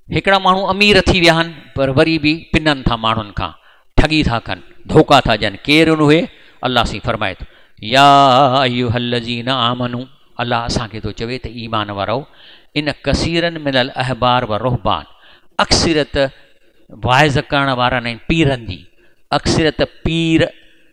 हिकिड़ा माण्हू अमीर थी विया आहिनि पर वरी बि पिननि था माण्हुनि खां, ठगी था कनि, धोखा था ॾियनि। केरु उहे? अल्लाह सी फरमाए थो या अय्युहल्लज़ीना आमनू, अल्लाह असांखे थो चवे त ईमान वारो, इन कसीरन मिनल अहबार व रुहबान, अक्सरत वाइज़ करण वारा आहिनि पीरनि जी, अक्सरत पीर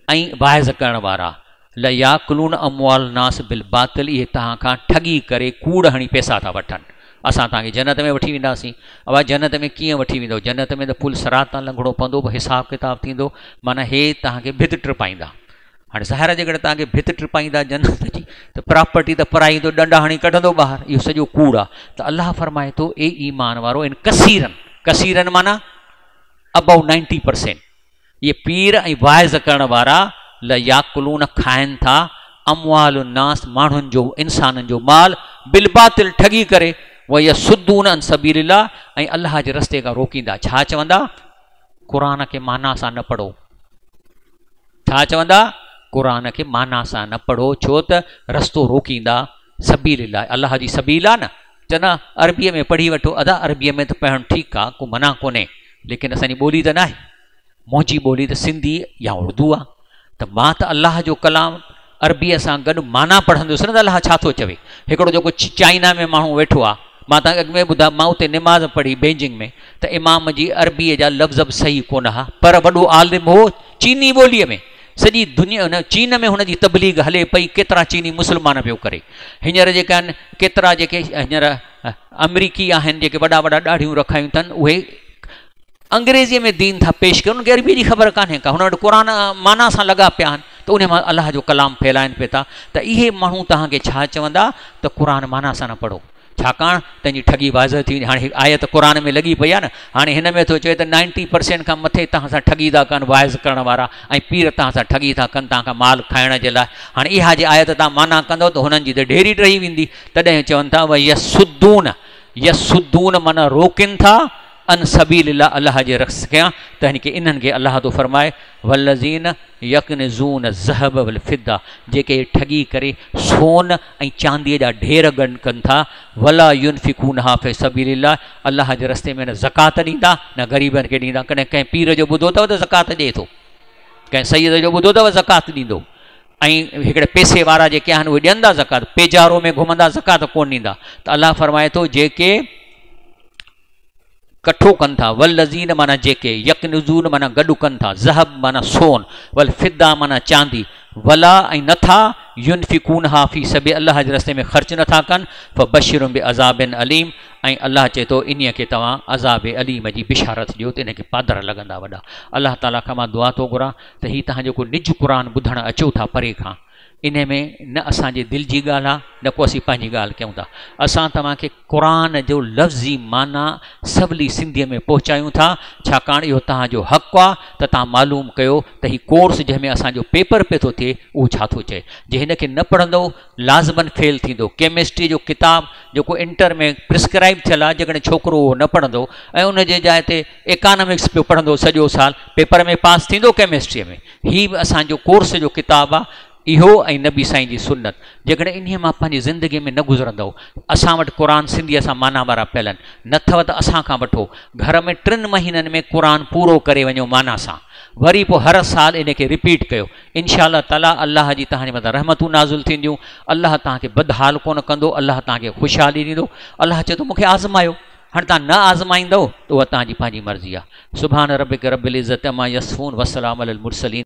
ऐं वाइज़ करण वारा, ल याकुलून अमवाल नास बिल बातिल, इहे तव्हां खां ठगी करे कूड़ हणी पैसा था वठनि। असां तव्हांखे जन्नत में वठी वेंदासीं। अब जन्नत में कीअं वठी वेंदो? जन्नत में त पुल सरात तां लंघणो पवंदो, हिसाब किताब थींदो, माना हे तव्हांखे भित टिपाईंदा। हाणे ज़ाहिर जेकॾहिं तव्हांखे भित टिपाईंदा जन्नत जी, त प्रॉपर्टी त पराईंदो, ॾंडा हणी कढंदो ॿाहिरि, इहो सॼो कूड़ आहे। त अल्लाह फरमाए थो ए ईमान वारो, इन कसीरन, कसीरन माना अबाउ 90%, इहे पीर ऐं वाइज़ करण वारा, ल याकुलून खाइनि था, अमवाल नास माण्हुनि जो, इंसाननि जो माल, बिल बातिल ठगी करे, व यसुद्दून अन सबीलिल्लाह, ऐं अल्लाह जे रस्ते खां रोकींदा। छा चवंदा? क़ुरान खे माना सां न पढ़ो। छा चवंदा? क़ुरान खे माना सां न पढ़ो, छो त रस्तो रोकींदा। सबीलिल्लाह, अल्लाह जी सबील आहे न, चवंदा अरबीअ में पढ़ी वठो। अदा अरबीअ में त पढ़णु ठीकु आहे, को मना कोन्हे, लेकिन असांजी ॿोली त न आहे, मुंहिंजी ॿोली त सिंधी या उर्दू आहे। त मां त अल्लाह जो कलाम अरबीअ सां गॾु माना पढ़ंदुसि न, त अल्लाह छा थो चवे। हिकिड़ो जेको चाइना में माण्हू वेठो आहे, मां तव्हांखे अॻु में ॿुधायो, मां उते निमाज़ पढ़ी बेजिंग में, त इमाम जी अरबीअ जा लफ़्ज़ बि सही कोन हुआ, पर वॾो आलिम हो चीनी ॿोलीअ में। सॼी दुनिया हुन चीन में हुनजी तबलीग हले पई, केतिरा चीनी मुस्लमान पियो करे। हींअर जेके आहिनि केतिरा जेके हींअर अमरीकी आहिनि, जेके वॾा वॾा ॾाढियूं रखायूं अथनि, उहे अंग्रेज़ीअ में दीन था पेश कनि, उनखे अरबी जी ख़बर कान्हे का, हुन वटि क़ुरान माना सां लॻा पिया आहिनि, त उन मां अलाह जो कलाम फैलाइनि पिया था। त इहे माण्हू तव्हांखे छा चवंदा? त क़ुरान माना सां न पढ़ो, छाकाणि तंहिंजी ठगी वाज़ थी। हाणे आयत क़ुरान में लॻी पई आहे न, हाणे हिन में थो चए त 90% खां मथे तव्हां सां ठगी था कनि वाइज़ करण वारा, ऐं पीर तव्हां सां ठगी था कनि तव्हां खां माल खाइण जे लाइ। हाणे इहा जे आयत तव्हां माना कंदव त हुननि जी त ढेरी टही वेंदी। तॾहिं चवनि था व यसुद्दून, यसुद्दून माना रोकिनि था, अन सबीलिल्लाह, अल्लाह जे रस्ते खां। त हिन खे इन्हनि खे अल्लाह थो फरमाए वल्लज़ीन यकनिज़ून ज़हब वल फिद्दा, जेके ठगी करे सोन ऐं चांदीअ जा ढेर गन कनि था, वला युनफिकूनहा फी सबीलिल्लाह, अल्लाह जे रस्ते में न ज़कात ॾींदा न ग़रीबनि खे ॾींदा। कॾहिं कंहिं पीर जो ॿुधो अथव त ज़कात ॾिए थो, कंहिं सैयद जो ॿुधो अथव ज़कात ॾींदो, ऐं हिकिड़े पैसे वारा जेके आहिनि उहे ॾियनि था ज़कात, पेजारो में घुमंदा ज़कात कोन ॾींदा। त अल्लाह फरमाए थो जेके कठो कनि था, वल्लज़ीन माना जेके, यकनिज़ून माना गॾु कनि था, ज़हब माना सोन, वल फिद्दा माना चांदी, वला ऐं नथा, युनफिकूनहा फी सबी, अल्लाह जे रस्ते में ख़र्च नथा कनि, फबशिरुम बिअज़ाबिन अलीम, ऐं अल्लाह चए थो इन्हीअ खे तव्हां अज़ाब अलीम जी बिशारत ॾियो, त इनखे पादर लॻंदा वॾा। अल्लाह ताला खां मां दुआ थो घुरां त हीउ तव्हां जेको निज क़ुरान ॿुधणु अचो था परे खां, इन में न असांजे दिलि जी ॻाल्हि आहे, न को असीं पंहिंजी ॻाल्हि कयूं था। असां तव्हांखे क़ुरान जो लफ़्ज़ी माना सवली सिंधीअ में पहुचायूं था, छाकाणि इहो तव्हांजो हक़ु आहे त तव्हां मालूम कयो त हीउ कोर्स जंहिंमें असांजो पेपर पियो थो थिए उहो छा थो चए। जे हिन खे न पढ़ंदो लाज़मन फेल थींदो। केमिस्ट्री जो किताबु जेको इंटर में प्रिस्क्राइब थियल आहे, जेकॾहिं छोकिरो उहो न पढ़ंदो ऐं उनजे जाइ ते इकानॉमिक्स पियो पढ़ंदो सॼो साल, पेपर में पास थींदो केमिस्ट्रीअ में। हीउ बि असांजो कोर्स जो किताबु आहे, इहो ऐं नबी साईं जी सुन्नत। जेकॾहिं इन्हीअ मां पंहिंजी ज़िंदगीअ में न गुज़रंदव, असां वटि क़ुरान सिंधीअ सां माना वारा पियल आहिनि, नथव त असां खां वठो, घर में 3 महीननि में क़ुरान पूरो करे वञो माना सां, वरी पोइ हर साल इन खे रिपीट कयो। इनशा अल्लाह ताला अल्लाह जी तव्हांजे मथां रहमतूं नाज़िल थींदियूं, अल्लाह तव्हांखे बदहाल कोन कंदो, अल्लाह तव्हांखे ख़ुशहाली ॾींदो। अल्लाह चए थो मूंखे आज़मायो, हाणे तव्हां न आज़माईंदव त उहा तव्हांजी पंहिंजी मर्ज़ी आहे। सुभान रबिक रब्बिल इज़्ज़ति अम्मा यसिफ़ून, वस्सलामु अलल मुरसलीन।